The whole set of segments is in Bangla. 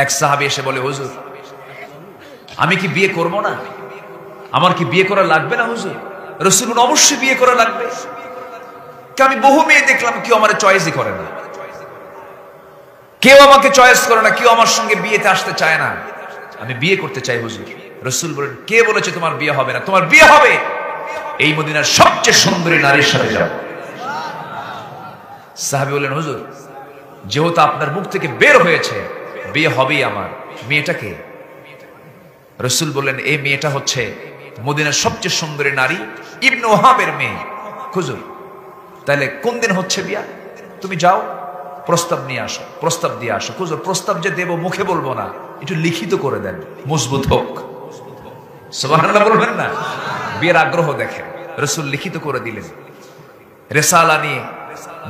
এক সাহাবী এসে বলে, হুজুর আমি কি বিয়ে করব না? আমার কি বিয়ে করা লাগবে না হুজুর? রাসূল বলেন, অবশ্যই বিয়ে করা লাগবে। আমি বহু মেয়ে দেখলাম, কেউ আমার চয়েসই করে না, কেউ আমাকে চয়েস করে না, কেউ আমার সঙ্গে বিয়েতে আসতে চায় না। আমি বিয়ে করতে চাই হুজুর। রাসূল বলেন, কে বলেছে তোমার বিয়ে হবে না? তোমার বিয়ে হবে, এই মদিনার সবচেয়ে সুন্দরী নারীর সাথে যাও। সাহাবী বলেন, হুজুর যেহেতু আপনার মুখ থেকে বের হয়েছে বিয়ে হবেই আমার, মেয়েটাকে? রাসূল বললেন, এই মেয়েটা হচ্ছে মদিনার সবচেয়ে সুন্দরী নারী ইবনে ওহাবের মেয়ে। হুজুর তাহলে কোন দিন হচ্ছে বিয়া? তুমি যাও প্রস্তাব নিয়ে আসো, প্রস্তাব দিয়ে আসো। হুজুর প্রস্তাব যে দেব মুখে বলবো না, একটু লিখিত করে দেন, মজবুত হোক। সুবহানাল্লাহ বলবেন না? বিয়ের আগ্রহ দেখেন। রাসূল লিখিত করে দিলেন। রেসালা নিয়ে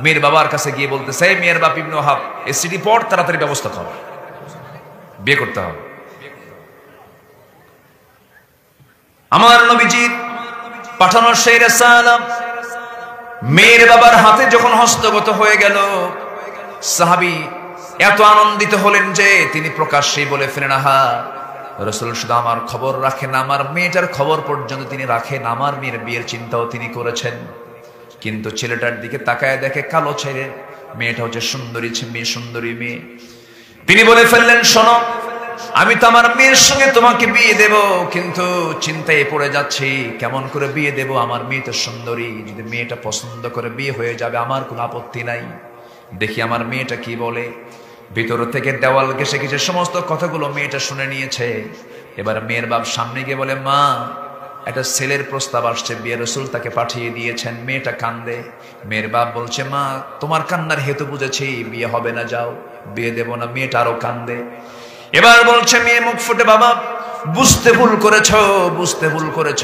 মেয়ের বাবার কাছে গিয়ে বলতেছে, এই মেয়ের বাপ ইবনে ওহাব, এই সিটি পড়, তাড়াতাড়ি ব্যবস্থা কর, বিয়ে করতে হবে। আমার নবীজির পাঠানো সেই রেসালা মেয়ের বাবার হাতে যখন হস্তগত হয়ে গেল, সাহাবী এত আনন্দিত হলেন যে তিনি প্রকাশ্যেই বলে ফেলেন, আহা, রাসূল শুধু আমার খবর রাখেন, আমার মেয়েটার খবর পর্যন্ত তিনি রাখেন, আমার মেয়ের বিয়ের চিন্তাও তিনি করেছেন। কিন্তু ছেলেটার দিকে তাকায় দেখে কালো ছেলে, মেয়েটা হচ্ছে সুন্দরী মেয়ে, সুন্দরী মেয়ে। তিনি বলে ফেললেন, শোনো, আমি তো আমার মেয়ের সঙ্গে তোমাকে বিয়ে দেব, কিন্তু চিন্তায় পড়ে যাচ্ছি কেমন করে বিয়ে দেব। আমার মেয়ে তো সুন্দরী, যদি মেয়েটা পছন্দ করে বিয়ে হয়ে যাবে আমার কোনো আপত্তি নাই, দেখি আমার মেয়েটা কি বলে। ভিতর থেকে দেওয়াল ঘেঁষে ঘেঁষে সমস্ত কথাগুলো মেয়েটা শুনে নিয়েছে। এবার মেয়ের বাপ সামনে গিয়ে বলে, মা, একটা ছেলের প্রস্তাব আসছে, বিয়ে, রাসূল তাকে পাঠিয়ে দিয়েছেন। মেয়েটা কান্দে। মেয়ের বাপ বলছে, মা, তোমার কান্নার হেতু বুঝেছি, বিয়ে হবে না, যাও, বিয়ে দেব না। মেয়েটা আরো কান্দে। এবার বলছে মেয়ে মুখ ফুটে, বাবা, বুঝতে ভুল করেছ, বুঝতে ভুল করেছ।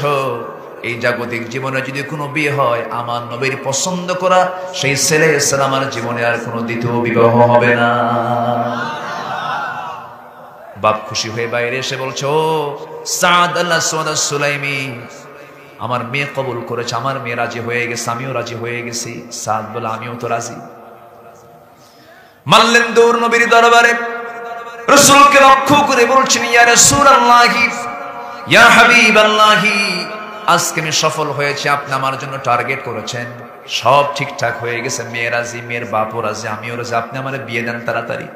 এই জাগতিক জীবনে যদি কোনো বিয়ে হয়, আমার নবীর পছন্দ করা সেই ছেলে ছাড়া আমার জীবনে আর কোনো দ্বিতীয় বিবাহ হবে না। বাপ খুশি হয়ে বাইরে এসে বলছে, ও সাদ আল্লাহ সুলাইমি, আমার মেয়ে কবুল করেছে, আমার মেয়ে রাজি হয়ে গেছে, আমিও রাজি হয়ে গেছি। সাদ বলে, আমিও তো রাজি। মানলেন দৌড় নবীর দরবারে। রাসূলকে লক্ষ্য করে বলছেন, ইয়া রাসূলুল্লাহি, ইয়া হাবিবাল্লাহি, আজকে আমি সফল হয়েছি, আপনি আমার জন্য টার্গেট করেছেন, সব ঠিকঠাক হয়ে গেছে, মেয়ে রাজি, মেয়ের বাপও রাজি, আমিও রাজি, আপনি আমার বিয়ে দেন তাড়াতাড়ি।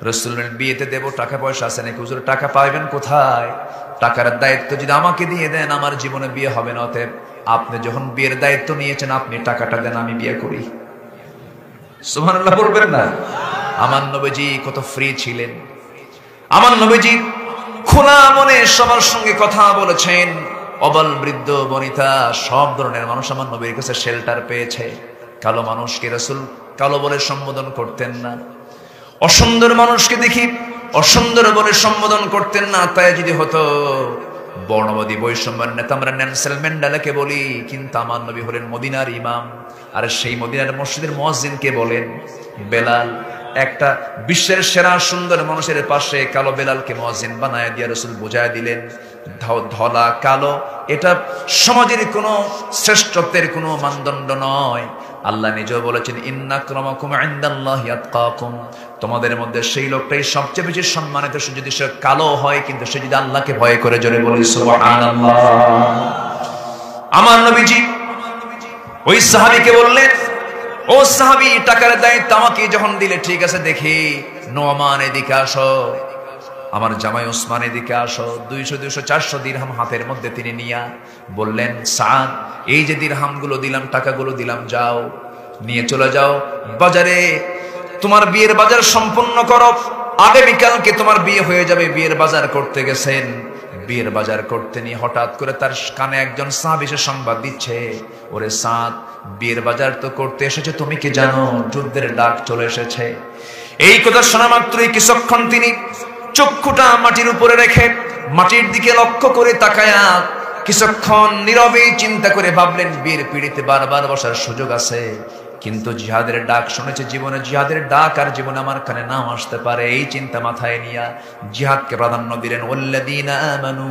রাসূল বলেন, বিয়েতে দেব, টাকা পয়সা আছে নাকি? হুজুর টাকা পাইবেন কোথায়? টাকার দায়িত্ব যদি আমাকে দিয়ে দেন আমার জীবনে বিয়ে হবে না। অতএব আপনি যখন বিয়ের দায়িত্ব নিয়েছেন, আপনি টাকাটা দেন, আমি বিয়ে করি। সুবহানাল্লাহ বলবেন না? আমার নবীজি কত ফ্রি ছিলেন। আমার নবীজি খোলা মনে সবার সঙ্গে কথা বলেছেন। অবল, বৃদ্ধ, বনিতা, সব ধরনের মানুষ আমার নবীর কাছে শেল্টার পেয়েছে। কালো মানুষকে রাসূল কালো বলে সম্বোধন করতেন না। অসুন্দর মানুষকে দেখি অসুন্দর বলে সম্বোধন করতেন না। তাই যদি হতো, বর্ণবাদী বৈষম্যের নেতা আমরা নেলসন ম্যান্ডেলাকে বলি, কিন্তু আমার নবী হলেন মদিনার ইমাম। আর সেই মদিনার মসজিদের মুয়াজ্জিনকে বলেন বেলাল। একটা বিশ্বের সেরা সুন্দর মানুষের পাশে কালো বেলালকে মুয়াজ্জিন বানায় দিয়ে রাসূল বুঝায় দিলেন, ধলা কালো এটা সমাজের কোনো শ্রেষ্ঠত্বের কোনো মানদণ্ড নয়। আল্লাহ নিজেও বলেছেন, ইন্না আক্রামাকুম ইনদাল্লাহি আতকাকুম, তোমাদের মধ্যে সেই লোকটাই সবচেয়ে বেশি সম্মানিত, সে যদি সে কালো হয়, কিন্তু সে যদি আল্লাহকে ভয় করে। জোরে বলি সুবহানাল্লাহ। আমার নবীজি ওই সাহাবীকে বললেন, ও সাহাবী, টাকার দায়িত্ব আমাকে যখন দিলে, ঠিক আছে, দেখি নোমান এদিকে আসো, আমার জামাই ওসমান এদিকে আসো। 200, 200, 400 দিরহাম হাতের মধ্যে তিনি নিয়া বললেন, সাদ, এই যে দিরহামগুলো দিলাম, টাকাগুলো দিলাম, যাও নিয়ে চলে যাও বাজারে, তোমার বিয়ের বাজার সম্পন্ন করো। আগামীকালকে তোমার বিয়ে হয়ে যাবে। বিয়ের বাজার করতে গেছেন। বিয়ের বাজার করতে নিয়ে হঠাৎ করে তার কানে একজন সাহাবী এসে সংবাদ দিচ্ছে, ওরে সাদ, বিয়ের বাজার তো করতে এসেছে, তুমি কি জানো যুদ্ধের ডাক চলে এসেছে? এই কথা শোনা মাত্রই কিছুক্ষণ তিনি চক্ষুটা মাটির উপরে রেখে মাটির দিকে লক্ষ্য করে তাকায়া কিছুক্ষণ নীরবে চিন্তা করে ভাবলেন, বিয়ের পিড়িতে বারবার বসার সুযোগ আছে, কিন্তু জিহাদের ডাক শুনেছে জীবনে, জিহাদের ডাক আর জীবনে আমার কানে নাও আসতে পারে। এই চিন্তা মাথায় নিয়া জিহাদকে প্রাধান্য দিলেন। ওয়াল্লাযীনা আমানু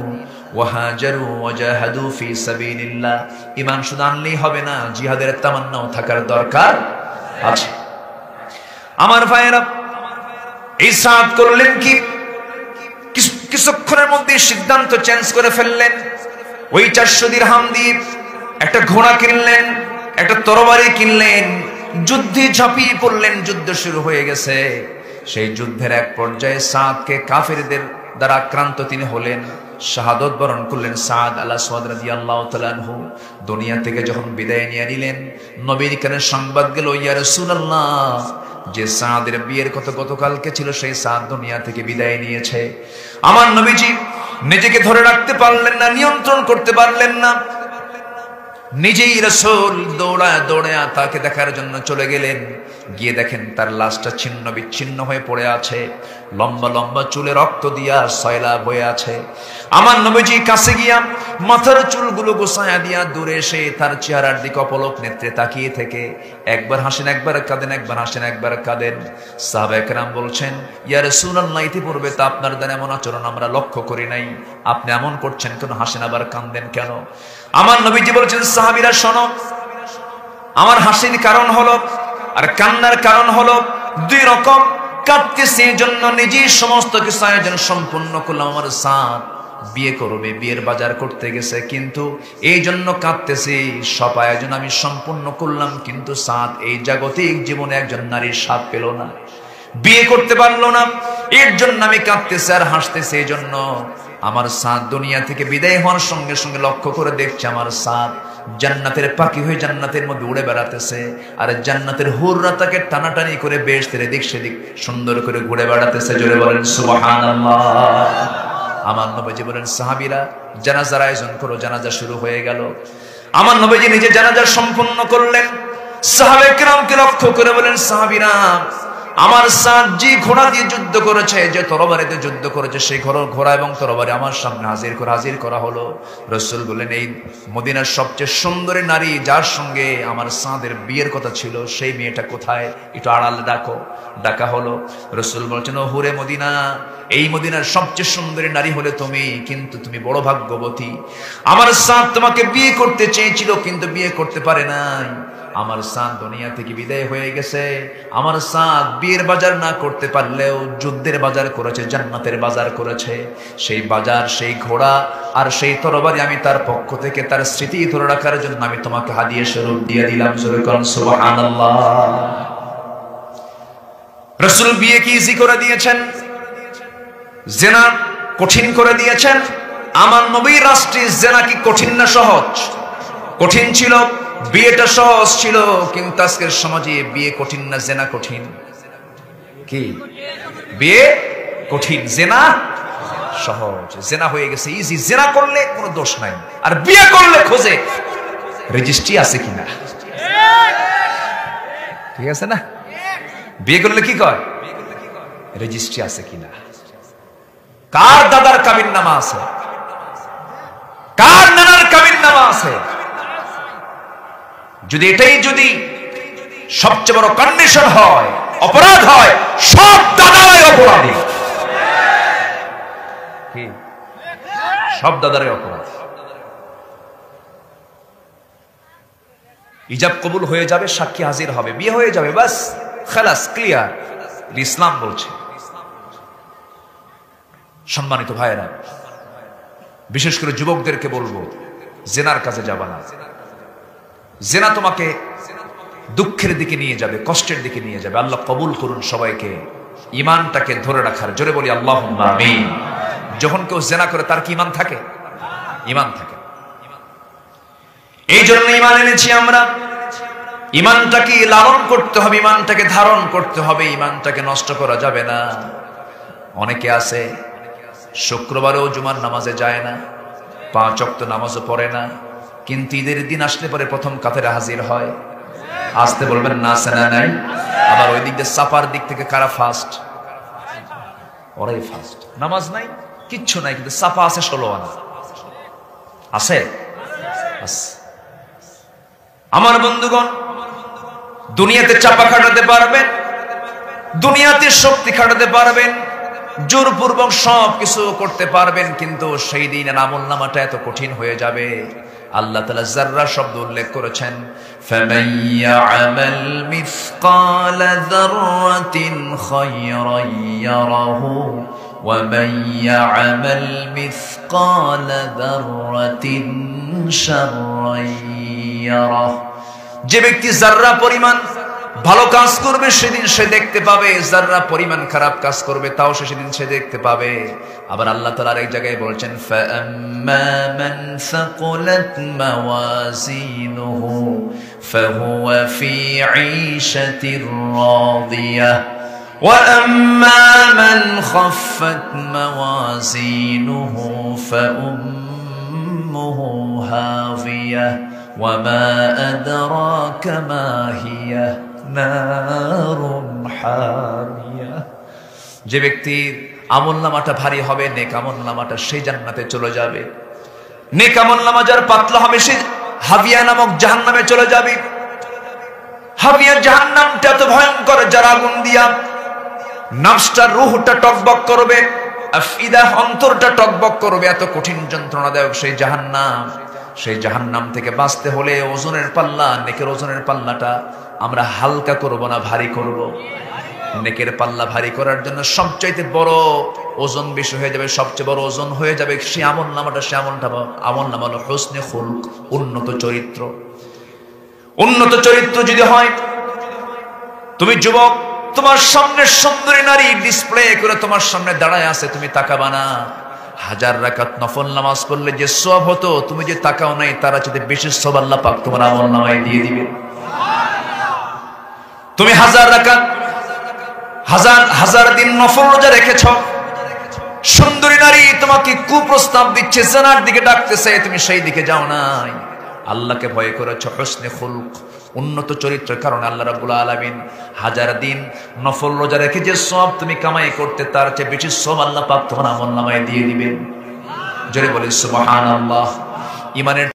ওয়া হাজারু ওয়া জাহাদু ফি সাবিলিল্লাহ। ঈমান শুধু আনলেই হবে না, জিহাদের তামান্নাও থাকার দরকার আছে। আমার ভাইয়েরা, এই সাদ করলেন কি? কিছুক্ষণের মধ্যে সিদ্ধান্ত চেঞ্জ করে ফেললেন। ওই 400 দিরহাম দিয়ে একটা ঘোড়া কিনলেন, একটা তরবারি কিনলেন, যুদ্ধে ঝাঁপিয়ে পড়লেন। যুদ্ধ শুরু হয়ে গেছে। সেই যুদ্ধের এক পর্যায়ে সাদকে কাফেরদের দ্বারা আক্রান্ত তিনি হলেন, শাহাদত বরণ করলেন। সাদ আল-আসওয়াদ রাদিয়াল্লাহু তাআলা আনহু দুনিয়া থেকে যখন বিদায় নিয়ে নিলেন, নবীর কানে সংবাদ গেল, ইয়া রাসূলুল্লাহ, যে সাদের বিয়ের কথা গতকালকে ছিল সেই সাদ দুনিয়া থেকে বিদায় নিয়েছে। আমার নবীজি নিজেকে ধরে রাখতে পারলেন না, নিয়ন্ত্রণ করতে পারলেন না। নিজেই রাসূল দৌড়ায় তাকে দেখার জন্য চলে গেলেন। গিয়ে দেখেন তার লাশটা ছিন্ন বিচ্ছিন্ন হয়ে পড়ে আছে, লম্বা লম্বা চুলে রক্ত দিয়া সয়লাব হয়ে আছে। আমার নবীজি কাছে গিয়া মাথার চুলগুলো গোছায়া দিয়া দূরে এসে তার চেহারার দিকে অপলক নেত্রে তাকিয়ে থেকে একবার হাসেন একবার কাঁদেন, একবার হাসেন একবার কাঁদেন। সাহাবায়ে কেরাম বলছেন, ইয়া রাসূলুল্লাহ, ইতিপূর্বে তা আপনার দ্বারা এমন আচরণ আমরা লক্ষ্য করি নাই, আপনি এমন করছেন কেন? হাসেন আবার কাঁদেন কেন? আমার নবীজি বলছেন, সাহাবীরা শোনো, আমার হাসির কারণ হলো আর কান্নার কারণ হলো দুই রকম। কাঁদতেছি এই জন্য নিজেই সমস্ত কিছু আয়োজন সম্পূর্ণ করলাম। আমার সাদ বিয়ে করবে, বিয়ের বাজার করতে গেছে, কিন্তু এই জন্য কাঁদতেছি। সব আয়োজন আমি সম্পূর্ণ করলাম, কিন্তু সাদ এই জাগতিক জীবনে একজন নারীর স্বাদ পেল না, বিয়ে করতে পারলো না। এর জন্য আমি কাঁদতেছি আর হাসতেছি। এই জন্য আমার সাদ দুনিয়া থেকে বিদায় হওয়ার সঙ্গে সঙ্গে লক্ষ্য করে দেখছে আমার সাদ জান্নাতের পাখি হয়ে জান্নাতের মধ্যে উড়ে বেড়াতেছে, আর জান্নাতের হুররা তাকে টানাটানি করে বেহেশতের এদিক সেদিক সুন্দর করে ঘুরে বেড়াতেছে। জোরে বলেন সুবহানাল্লাহ। আমার নবীজি বলেন, সাহাবীরা জানাজার আয়োজন করো। জানাজা শুরু হয়ে গেল। আমার নবীজি নিজে জানাজা সম্পন্ন করলেন। সাহাবায়ে কেরামকে লক্ষ্য করে বলেন, সাহাবীরা, আমার সাদ যে ঘোড়া দিয়ে যুদ্ধ করেছে, যে তরবারিতে যুদ্ধ করেছে, সেই ঘোড়া এবং তরবারি আমার সামনে হাজির করা হলো। রাসূল বলেন, এই মদিনার সবচেয়ে সুন্দরী নারী যার সঙ্গে আমার সাদের বিয়ের কথা ছিল, সেই মেয়েটা কোথায়? একটু আড়ালে ডাকা হলো। রাসূল বলছেন, ও হুরে মদিনা, এই মদিনার সবচেয়ে সুন্দরী নারী হলে তুমি, কিন্তু তুমি বড় ভাগ্যবতী। আমার সাদ তোমাকে বিয়ে করতে চেয়েছিল, কিন্তু বিয়ে করতে পারে নাই। আমার সাদ দুনিয়া থেকে বিদায় হয়ে গেছে। আমার সাদ বিয়ের বাজার না করতে পারলেও যুদ্ধের বাজার করেছে, জান্নাতের বাজার করেছে। সেই বাজার, সেই ঘোড়া আর সেই তরবারি আমি তার পক্ষ থেকে তার স্মৃতি ধরে রাখার জন্য আমি তোমাকে হাদিয়া স্বরূপ দিয়ে দিলাম। জোরে বলেন সুবহানাল্লাহ। রাসূল বিয়ে কি ইজি করে দিয়েছেন? জিনা কঠিন করে দিয়েছেন? আমার নবীর রাষ্ট্রে জিনা কি কঠিন না সহজ? কঠিন ছিল। বিয়েটা সহজ ছিল, কিন্তু আজকের সমাজে বিয়ে কঠিন না জিনা কঠিন? কি? বিয়ে কঠিন, জিনা সহজ। জিনা হয়ে গেছে ইজি। জিনা করলে কোনো দোষ নাই, আর বিয়ে করলে খোঁজে রেজিস্ট্রি আছে কিনা। ঠিক আছে না? বিয়ে করলে কি কয়? রেজিস্ট্রি আছে কিনা, কার দাদার কাবিন নামা আছে, কার নানার কাবিন নামা আছে। যদি এটাই যদি সবচেয়ে বড় কন্ডিশন হয়, অপরাধ হয়, সব দাদারাই অপরাধী। সব দাদারাই অপরাধ। ইজাব কবুল হয়ে যাবে, সাক্ষী হাজির হবে, বিয়ে হয়ে যাবে, বাস খালাস, ক্লিয়ার। ইসলাম বলছে। সম্মানিত ভাইয়েরা, বিশেষ করে যুবকদেরকে বলবো, জেনার কাজে যাবা না। জেনা তোমাকে দুঃখের দিকে নিয়ে যাবে, কষ্টের দিকে নিয়ে যাবে। আল্লাহ কবুল করুন সবাইকে ইমানটাকে ধরে রাখার। জোরে বলি আল্লাহুম্মা আমিন। যখন কেউ জেনা করে তার কি ইমান থাকে? ইমান থাকে। এই জন্য ইমান এনেছি আমরা। ইমানটাকে লালন করতে হবে, ইমানটাকে ধারণ করতে হবে, ইমানটাকে নষ্ট করা যাবে না। অনেকে আছে শুক্রবারেও জুমার নামাজে যায় না, 5 ওয়াক্ত নামাজও পড়ে না, কিন্তু ঈদের দিন আসলে পরে প্রথম কাতারে হাজির হয়। আসতে বলবেন না, আছে না নাই? আবার ওই দিক দিয়ে সাফার দিক থেকে কারা ফার্স্ট? ওরাই ফার্স্ট। নামাজ নাই, কিচ্ছু নাই, কিন্তু সাফা আছে 16 আনা। আছে? আমার বন্ধুগণ, দুনিয়াতে চাপা খাটাতে পারবেন, দুনিয়াতে শক্তি খাটাতে পারবেন, জোরপূর্বক সব কিছু করতে পারবেন, কিন্তু সেই দিনের আমলনামাটা এত কঠিন হয়ে যাবে। আল্লাহ তাআলা যাররা শব্দ উল্লেখ করেছেন, ফামান ইয়া'মাল মিসকালা যাররাতিন খায়রান ইয়ারাহু ومن يعمل مثقال ذرة شرا يره। যে ব্যক্তি যাররা পরিমাণ ভালো কাজ করবে সেদিন সে দেখতে পাবে, যাররা পরিমাণ খারাপ কাজ করবে তাও সেদিন সে দেখতে পাবে। আবার আল্লাহ তাআলা আরেক জায়গায় বলেছেন ফাআম্মা মান সাকুলাত মাওয়াজিনুহু ফাহুয়া ফি ঈশাতির রাদিয়াহ ওয়া আম্মা মান খাফফাত মাওয়াজিনুহু ফাউম্মুহু হাভিয়াহ ওয়া মা আদরাকা মা হিয়া নারুন হামিয়া। যে ব্যক্তির আমলনামাটা ভারী হবে, নেক আমলনামাটা সেই জান্নাতে চলে যাবে। নেক আমলনামা যার পাতলা হবে সে হাবিয়া নামক জাহান্নামে চলে যাবে। হাবিয়া জাহান্নামটা এত ভয়ঙ্কর, যার আগুন দিয়া নফসটা রূহটা টকবক করবে, আফিদা অন্তরটা টকবক করবে, এত কঠিন যন্ত্রণাদায়ক সেই জাহান্নাম। সেই জাহান্নাম থেকে বাঁচতে হলে ওজনের পাল্লা, নেকের ওজনের পাল্লাটা আমরা হালকা করব না ভারী করব। নেকের পাল্লা ভারী করার জন্য সবচাইতে বড় ওজন বেশি হয়ে যাবে, সবচেয়ে বড় ওজন হয়ে যাবে সেই আমলনামাটা। সে আমলনামা হলো হুসনে খুলক, উন্নত চরিত্র। উন্নত চরিত্র যদি হয়, তুমি যুবক, তোমার সামনে সুন্দরী নারী ডিসপ্লে করে তোমার সামনে দাঁড়ায় আছে, তুমি তাকাবা না। 1000 রাকাত নফল নামাজ পড়লে যে সওয়াব হতো, তুমি যে তাকাও নাই, তারা চেয়ে বেশি সওয়াব আল্লাহ পাক তোমার আমলনামায় দিয়ে দিবে। তুমি 1000 রাকাত হাজার দিন নফল রোজা রেখেছ, সুন্দরী নারী তোমাকে কুপ্রস্তাব দিচ্ছে, জানার দিকে ডাকতেছে, তুমি সেই দিকে যাও নাই। আল্লাহকে ভয় করেছ, হুসনে খুলক, উন্নত চরিত্রের কারণে আল্লাহ রাব্বুল আলামিন 1000 দিন নফল রোজা রেখে যে সওয়াব তুমি কামাই করতে, তার চেয়ে বেশি সওয়াব আল্লাহ পাক তোমার আমলনামায় দিয়ে দিবেন। জোরে বলি সুবহানাল্লাহ। ইমানের